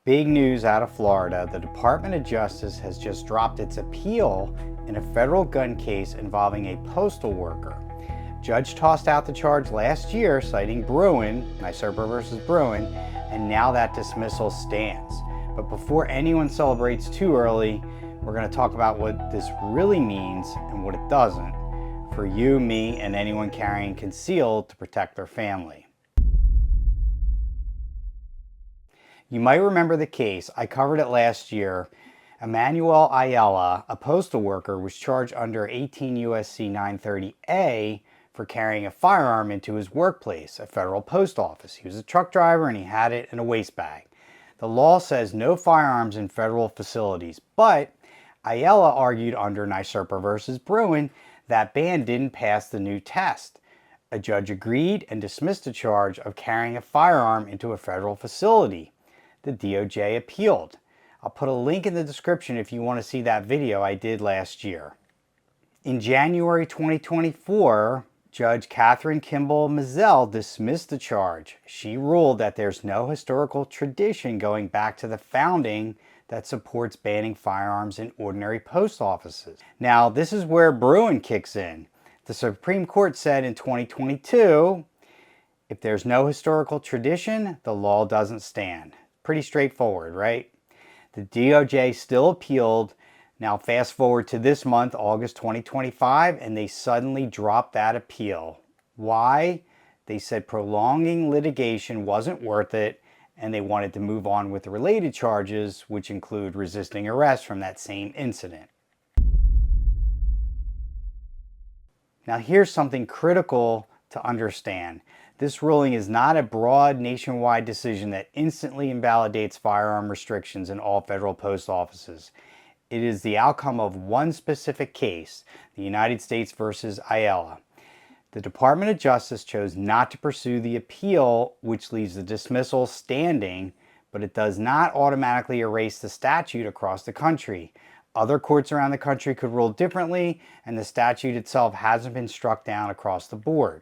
Big news out of Florida. The Department of Justice has just dropped its appeal in a federal gun case involving a postal worker. Judge tossed out the charge last year, citing Bruen, NYSRPA versus Bruen, and now that dismissal stands. But before anyone celebrates too early, we're going to talk about what this really means and what it doesn't for you, me, and anyone carrying concealed to protect their family. You might remember the case. I covered it last year. Emmanuel Ayala, a postal worker, was charged under 18 U.s.c. 930A for carrying a firearm into his workplace, a federal post office. He was a truck driver and he had it in a waist bag. The law says no firearms in federal facilities, but Ayala argued under NYSRPA versus Bruen that ban didn't pass the new test. A judge agreed and dismissed the charge of carrying a firearm into a federal facility. The DOJ appealed. I'll put a link in the description if you want to see that video I did last year. In January 2024, Judge Catherine Kimball Mizell dismissed the charge. She ruled that there's no historical tradition going back to the founding that supports banning firearms in ordinary post offices. Now, this is where Bruen kicks in. The Supreme Court said in 2022, if there's no historical tradition, the law doesn't stand. Pretty straightforward, right? The DOJ still appealed. Now fast forward to this month, August 2025, and they suddenly dropped that appeal. Why? They said prolonging litigation wasn't worth it, and they wanted to move on with the related charges, which include resisting arrest from that same incident. Now here's something critical to understand. This ruling is not a broad nationwide decision that instantly invalidates firearm restrictions in all federal post offices. It is the outcome of one specific case, the United States versus Ayala. The Department of Justice chose not to pursue the appeal, which leaves the dismissal standing, but it does not automatically erase the statute across the country. Other courts around the country could rule differently, and the statute itself hasn't been struck down across the board.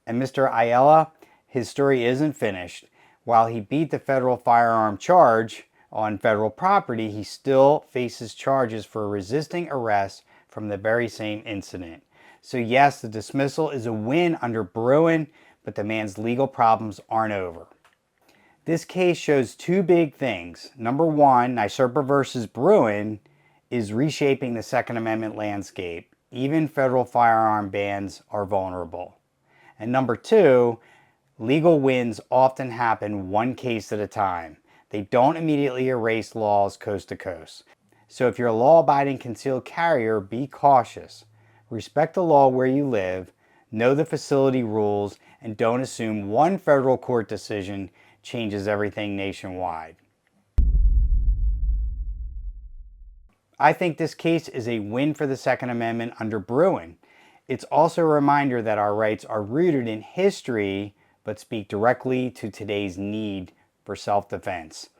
And Mr. Ayala, his story isn't finished. While he beat the federal firearm charge on federal property, he still faces charges for resisting arrest from the very same incident. So yes, the dismissal is a win under Bruen, but the man's legal problems aren't over. This case shows two big things. Number one, NYSRPA versus Bruen is reshaping the Second Amendment landscape. Even federal firearm bans are vulnerable. And number two, legal wins often happen one case at a time. They don't immediately erase laws coast to coast. So if you're a law-abiding concealed carrier, be cautious. Respect the law where you live, know the facility rules, and don't assume one federal court decision changes everything nationwide. I think this case is a win for the Second Amendment under Bruen. It's also a reminder that our rights are rooted in history, but speak directly to today's need for self-defense.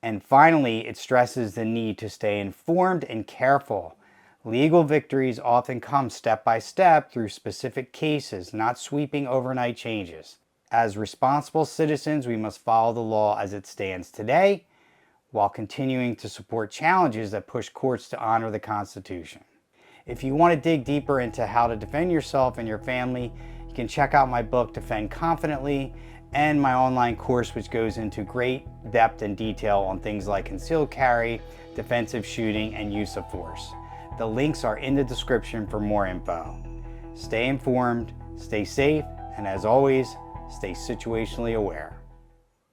And finally, it stresses the need to stay informed and careful. Legal victories often come step by step through specific cases, not sweeping overnight changes. As responsible citizens, we must follow the law as it stands today, while continuing to support challenges that push courts to honor the Constitution. If you want to dig deeper into how to defend yourself and your family, you can check out my book, Defend Confidently, and my online course, which goes into great depth and detail on things like concealed carry, defensive shooting, and use of force. The links are in the description for more info. Stay informed, stay safe, and as always, stay situationally aware.